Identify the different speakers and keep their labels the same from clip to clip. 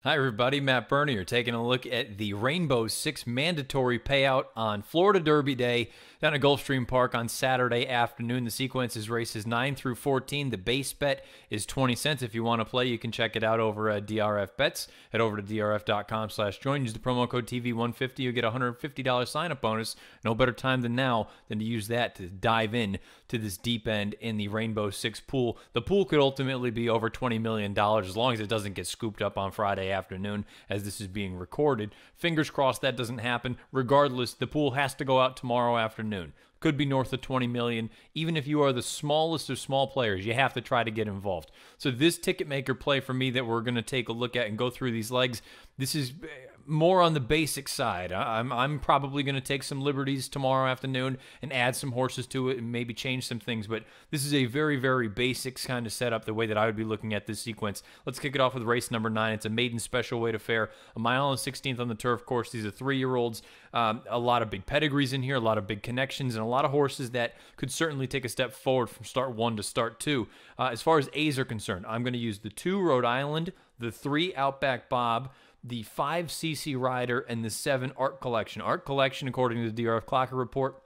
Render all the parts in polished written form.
Speaker 1: Hi, everybody. Matt Bernie here, taking a look at the Rainbow Six mandatory payout on Florida Derby Day down at Gulfstream Park on Saturday afternoon. The sequence is races 9 through 14. The base bet is 20 cents. If you want to play, you can check it out over at DRF Bets. Head over to drf.com/join. Use the promo code TV150. You'll get a $150 sign-up bonus. No better time than now than to use that to dive in to this deep end in the Rainbow Six pool. The pool could ultimately be over $20 million as long as it doesn't get scooped up on Friday afternoon as this is being recorded. Fingers crossed that doesn't happen. Regardless, the pool has to go out tomorrow afternoon. Could be north of 20 million. Even if you are the smallest of small players, you have to try to get involved. So this Ticketmaker play for me that we're going to take a look at and go through these legs, this is more on the basic side. I'm probably going to take some liberties tomorrow afternoon and add some horses to it and maybe change some things, but this is a very, very basics kind of setup, the way that I would be looking at this sequence. Let's kick it off with race number 9. It's a maiden special weight affair, a mile and 16th on the turf course. These are 3-year-olds. A lot of big pedigrees in here, a lot of big connections, and a lot of horses that could certainly take a step forward from start 1 to start 2. As far as A's are concerned, I'm going to use the 2 Rhode Island, the 3 Outback Bob, the 5 CC Rider, and the 7 Art Collection. Art Collection, according to the DRF Clocker report,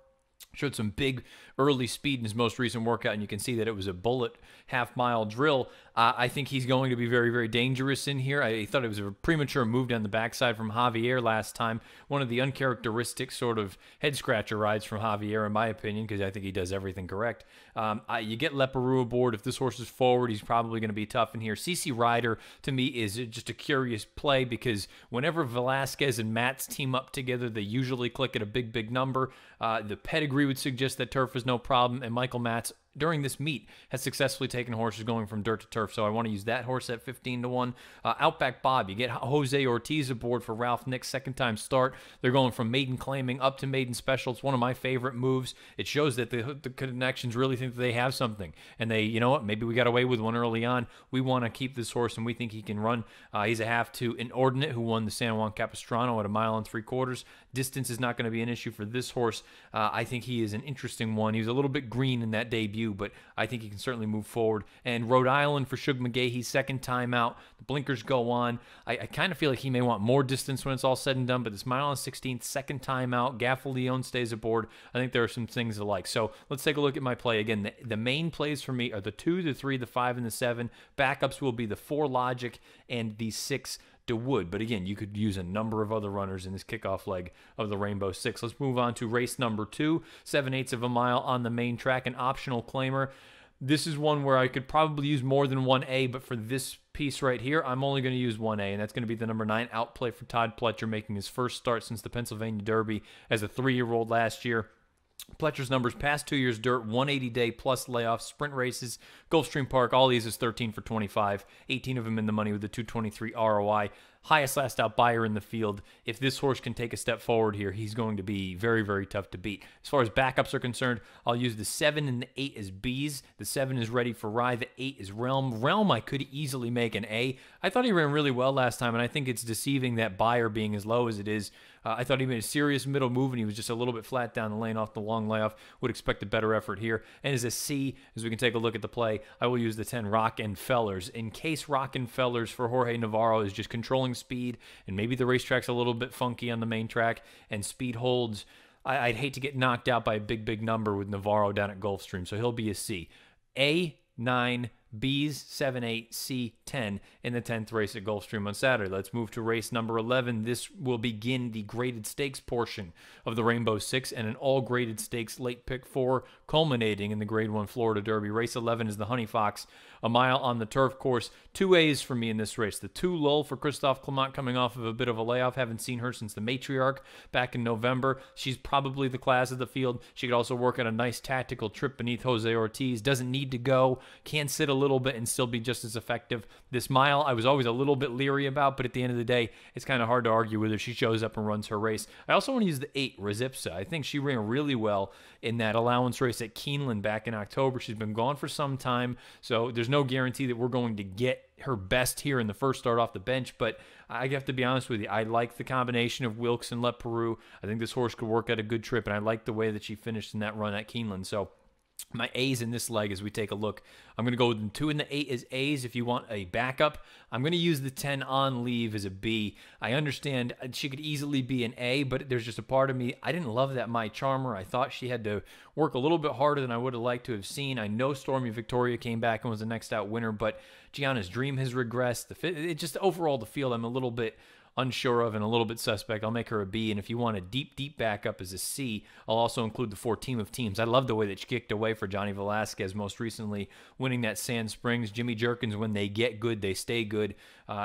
Speaker 1: showed some big early speed in his most recent workout, and you can see that it was a bullet half-mile drill. I think he's going to be very, very dangerous in here. I thought it was a premature move down the backside from Javier last time. One of the uncharacteristic sort of head-scratcher rides from Javier, in my opinion, because I think he does everything correct. You get Leperoux aboard. If this horse is forward, he's probably going to be tough in here. CC Rider, to me, is just a curious play because whenever Velasquez and Matz team up together, they usually click at a big, big number. The pedigree would suggest that turf is no problem, and Michael Matz during this meet has successfully taken horses going from dirt to turf, so I want to use that horse at 15-1. Outback Bob, you get Jose Ortiz aboard for Ralph Nick's second-time start. They're going from maiden claiming up to maiden special. It's one of my favorite moves. It shows that the connections really think that they have something, and they, you know what, maybe we got away with one early on. We want to keep this horse, and we think he can run. He's a half to Inordinate, who won the San Juan Capistrano at 1 3/4 miles. Distance is not going to be an issue for this horse. I think he is an interesting one. He was a little bit green in that debut, but I think he can certainly move forward. And Rhode Island for Shug McGahee's second time out. The blinkers go on. I kind of feel like he may want more distance when it's all said and done, but this mile and 16th, second time out. Gaffel Leon stays aboard. I think there are some things to like. So let's take a look at my play. Again, the main plays for me are the 2, the 3, the 5, and the 7. Backups will be the 4 Logic and the 6 Wood. But again, you could use a number of other runners in this kickoff leg of the Rainbow Six. Let's move on to race number 2, 7/8 of a mile on the main track, an optional claimer. This is one where I could probably use more than 1A, but for this piece right here, I'm only going to use 1A, and that's going to be the number 9 Outplay for Todd Pletcher, making his first start since the Pennsylvania Derby as a 3-year-old last year. Pletcher's numbers past 2 years dirt, 180-day plus layoffs, sprint races, Gulfstream Park, all these is 13 for 25, 18 of them in the money with the 223 ROI. Highest last out buyer in the field. If this horse can take a step forward here, he's going to be very, very tough to beat. As far as backups are concerned, I'll use the 7 and the 8 as B's. The 7 is Ready for Ride. The 8 is Realm. Realm I could easily make an A. I thought he ran really well last time, and I think it's deceiving that buyer being as low as it is. I thought he made a serious middle move, and he was just a little bit flat down the lane off the long layoff. Would expect a better effort here. And as a C, as we can take a look at the play, I will use the 10 Rockefellers. In case Rockefellers for Jorge Navarro is just controlling speed, and maybe the racetrack's a little bit funky on the main track, and speed holds, I'd hate to get knocked out by a big, big number with Navarro down at Gulfstream, so he'll be a C. A, 9, B's 7, 8, C 10 in the 10th race at Gulfstream on Saturday. Let's move to race number 11. This will begin the graded stakes portion of the Rainbow Six and an all graded stakes late pick 4, culminating in the Grade 1 Florida Derby. Race 11 is the Honey Fox, a mile on the turf course. 2 A's for me in this race. The 2 Lull for Christophe Clement, coming off of a bit of a layoff. Haven't seen her since the Matriarch back in November. She's probably the class of the field. She could also work at a nice tactical trip beneath Jose Ortiz. Doesn't need to go. Can sit a little bit and still be just as effective. This mile, I was always a little bit leery about, but at the end of the day, it's kind of hard to argue with her. She shows up and runs her race. I also want to use the 8, Rezipsa. I think she ran really well in that allowance race at Keeneland back in October. She's been gone for some time, so there's no guarantee that we're going to get her best here in the first start off the bench, but I have to be honest with you. I like the combination of Wilkes and Leperoux. I think this horse could work at a good trip, and I like the way that she finished in that run at Keeneland. So My A's in this leg as we take a look. I'm going to go with the 2 and the 8 as A's if you want a backup. I'm going to use the 10 on leave as a B. I understand she could easily be an A, but there's just a part of me, I didn't love that My Charmer. I thought she had to work a little bit harder than I would have liked to have seen. I know Stormy Victoria came back and was the next out winner, but Gianna's Dream has regressed. It just overall the field, I'm a little bit unsure of and a little bit suspect. I'll make her a B. And if you want a deep backup as a C, I'll also include the 4 Team of Teams. I love the way that she kicked away for Johnny Velasquez, most recently winning that Sand Springs. Jimmy Jerkins, when they get good, they stay good.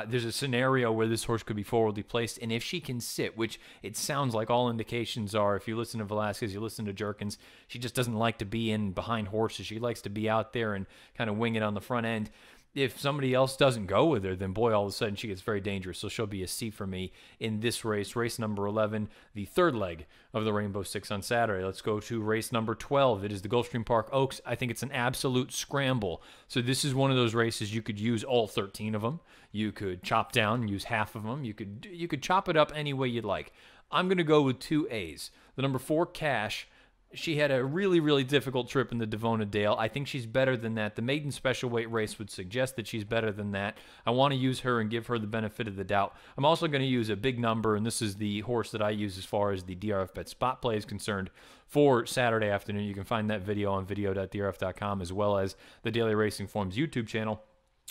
Speaker 1: There's a scenario where this horse could be forwardly placed, and if she can sit, which it sounds like all indications are, if you listen to Velasquez, you listen to Jerkins, she just doesn't like to be in behind horses. She likes to be out there and kind of wing it on the front end. If somebody else doesn't go with her, then boy, all of a sudden she gets very dangerous. So she'll be a C for me in this race. Race number 11, the third leg of the Rainbow Six on Saturday. Let's go to race number 12. It is the Gulfstream Park Oaks. I think it's an absolute scramble. So this is one of those races you could use all 13 of them. You could chop down and use half of them. You could chop it up any way you'd like. I'm going to go with 2 A's. The number 4, Cash. She had a really difficult trip in the Devona Dale. I think she's better than that. The maiden special weight race would suggest that she's better than that. I want to use her and give her the benefit of the doubt. I'm also going to use a big number, and this is the horse that I use as far as the DRF Bet spot play is concerned for Saturday afternoon. You can find that video on video.drf.com as well as the Daily Racing Forms YouTube channel.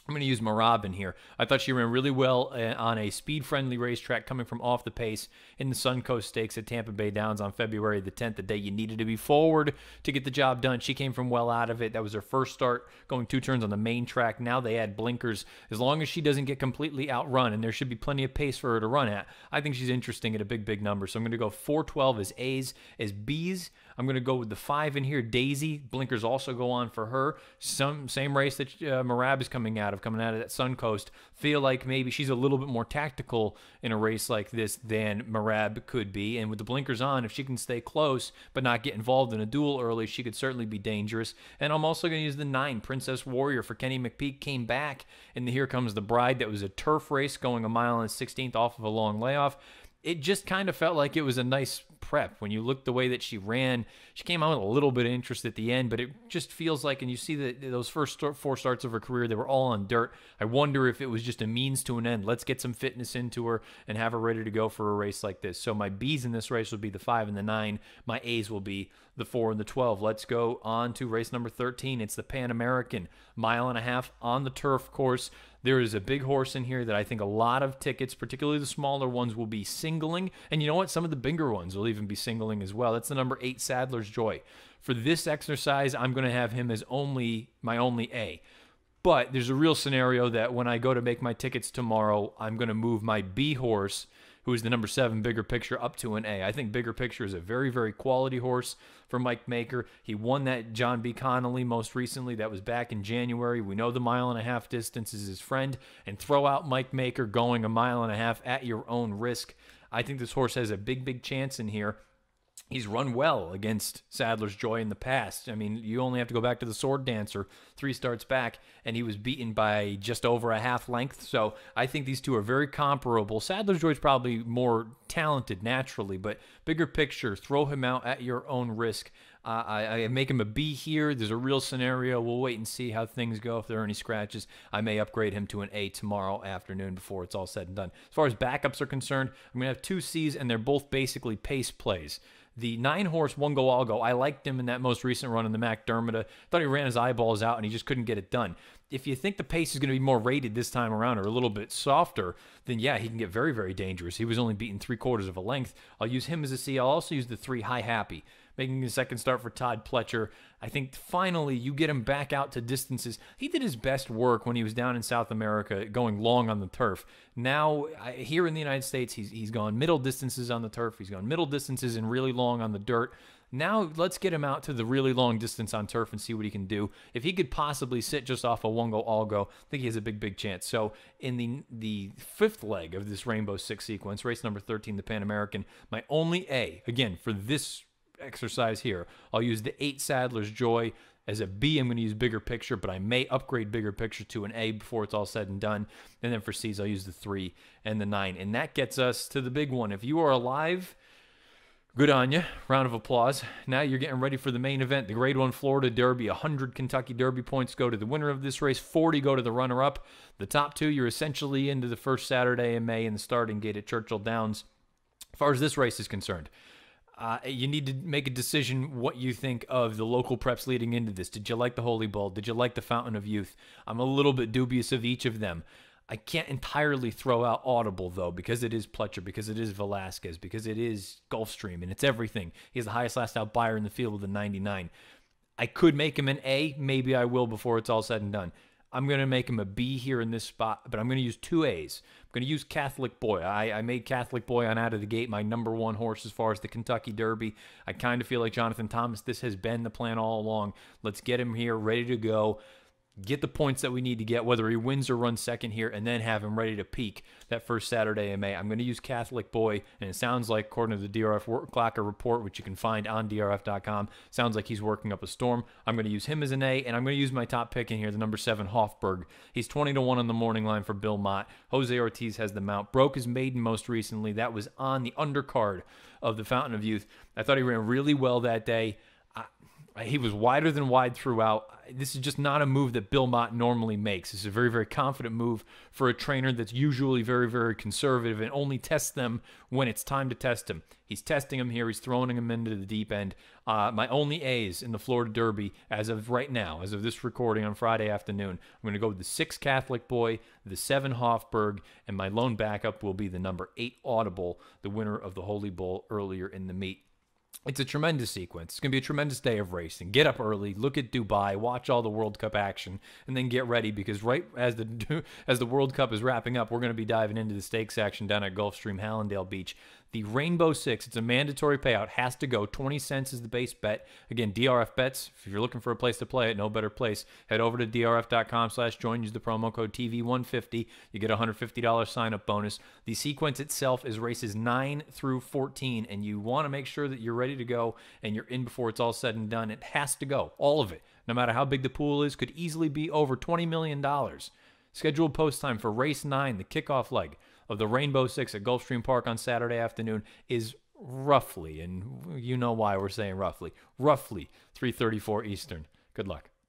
Speaker 1: I'm going to use Marab in here. I thought she ran really well on a speed-friendly racetrack coming from off the pace in the Suncoast Stakes at Tampa Bay Downs on February the 10th, the day you needed to be forward to get the job done. She came from well out of it. That was her first start going 2 turns on the main track. Now they add blinkers. As long as she doesn't get completely outrun, and there should be plenty of pace for her to run at, I think she's interesting at a big number. So I'm going to go 4-12 as A's. As B's, I'm going to go with the 5 in here, Daisy. Blinkers also go on for her. Same race that Marab is coming out of that Suncoast. Feel like maybe she's a little bit more tactical in a race like this than Marab could be. And with the blinkers on, if she can stay close but not get involved in a duel early, she could certainly be dangerous. And I'm also going to use the 9, Princess Warrior, for Kenny McPeak. Came back in the Here Comes the Bride. That was a turf race going a mile and 16th off of a long layoff. It just kind of felt like it was a nice prep. When you look the way that she ran, she came out with a little bit of interest at the end, but it just feels like, and you see that those first 4 starts of her career, they were all on dirt. I wonder if it was just a means to an end. Let's get some fitness into her and have her ready to go for a race like this. So my B's in this race will be the 5 and the 9. My A's will be the 4 and the 12. Let's go on to race number 13. It's the Pan American, 1.5 miles on the turf course. There is a big horse in here that I think a lot of tickets, particularly the smaller ones, will be singling. And you know what? Some of the bigger ones will even be singling as well. That's the number 8, Sadler's Joy. For this exercise, I'm going to have him as my only A. But there's a real scenario that when I go to make my tickets tomorrow, I'm going to move my B horse, who is the number 7, Bigger Picture, up to an A. I think Bigger Picture is a very quality horse for Mike Maker. He won that John B. Connolly most recently. That was back in January. We know the 1.5 mile distance is his friend. And throw out Mike Maker going 1.5 miles at your own risk. I think this horse has a big chance in here. He's run well against Sadler's Joy in the past. I mean, you only have to go back to the Sword Dancer 3 starts back, and he was beaten by just over a half length. So I think these two are very comparable. Sadler's Joy is probably more talented naturally, but Bigger Picture, throw him out at your own risk. I make him a B here. There's a real scenario. We'll wait and see how things go. If there are any scratches, I may upgrade him to an A tomorrow afternoon before it's all said and done. As far as backups are concerned, I'm going to have 2 C's, and they're both basically pace plays. The 9 horse, One Go All Go, I liked him in that most recent run in the McDermott. Thought he ran his eyeballs out and he just couldn't get it done. If you think the pace is going to be more rated this time around or a little bit softer, then yeah, he can get very dangerous. He was only beaten 3/4 of a length. I'll use him as a C. I'll also use the 3, High Happy, making the second start for Todd Pletcher. I think finally you get him back out to distances. He did his best work when he was down in South America going long on the turf. Now, here in the United States, he's gone middle distances on the turf. He's gone middle distances and really long on the dirt. Now, let's get him out to the really long distance on turf and see what he can do. If he could possibly sit just off a One Go All Go, I think he has a big chance. So in the 5th leg of this Rainbow Six sequence, race number 13, the Pan American, my only A, again, for this exercise here, I'll use the 8, Sadler's Joy. As a B, I'm going to use Bigger Picture, but I may upgrade Bigger Picture to an A before it's all said and done. And then for C's, I'll use the 3 and the 9. And that gets us to the big one. If you are alive, Good on you. Round of applause. Now you're getting ready for the main event, the Grade 1 Florida Derby. 100 Kentucky Derby points go to the winner of this race. 40 go to the runner-up. The top two, you're essentially into the first Saturday in May in the starting gate at Churchill Downs. As far as this race is concerned, you need to make a decision what you think of the local preps leading into this. Did you like the Holy Bull? Did you like the Fountain of Youth? I'm a little bit dubious of each of them. I can't entirely throw out Audible, though, because it is Pletcher, because it is Velasquez, because it is Gulfstream, and it's everything. He has the highest last-out buyer in the field with a 99. I could make him an A. Maybe I will before it's all said and done. I'm going to make him a B here in this spot, but I'm going to use 2 A's. I'm going to use Catholic Boy. I made Catholic Boy on out of the gate my #1 horse as far as the Kentucky Derby. I kind of feel like Jonathan Thomas, this has been the plan all along. Let's get him here ready to go. Get the points that we need to get, whether he wins or runs second here, and then have him ready to peak that first Saturday in May. I'm going to use Catholic Boy, and it sounds like, according to the DRF Clocker report, which you can find on DRF.com, sounds like he's working up a storm. I'm going to use him as an A, and I'm going to use my top pick in here, the #7 Hofburg. He's 20-1 on the morning line for Bill Mott. Jose Ortiz has the mount. Broke his maiden most recently. That was on the undercard of the Fountain of Youth. I thought he ran really well that day. He was wider than wide throughout. This is just not a move that Bill Mott normally makes. This is a very, very confident move for a trainer that's usually very, very conservative and only tests them when it's time to test them. He's testing them here. He's throwing them into the deep end. My only A's in the Florida Derby as of right now, as of this recording on Friday afternoon, I'm going to go with the 6 Catholic Boy, the 7 Hofburg, and my lone backup will be the #8 Audible, the winner of the Holy Bull earlier in the meet. It's a tremendous sequence. It's going to be a tremendous day of racing. Get up early, look at Dubai, watch all the World Cup action, and then get ready because right as the World Cup is wrapping up, we're going to be diving into the stakes action down at Gulfstream, Hallandale Beach. The Rainbow 6, it's a mandatory payout, has to go. 20 cents is the base bet. Again, DRF bets, if you're looking for a place to play it, no better place. Head over to drf.com/join, use the promo code TV150. You get a $150 sign-up bonus. The sequence itself is races 9 through 14, and you want to make sure that you're ready to go and you're in before it's all said and done. It has to go, all of it. No matter how big the pool is, could easily be over $20 million. Scheduled post time for race 9, the kickoff leg of the Rainbow 6 at Gulfstream Park on Saturday afternoon is roughly, and you know why we're saying roughly 3:34 Eastern. Good luck.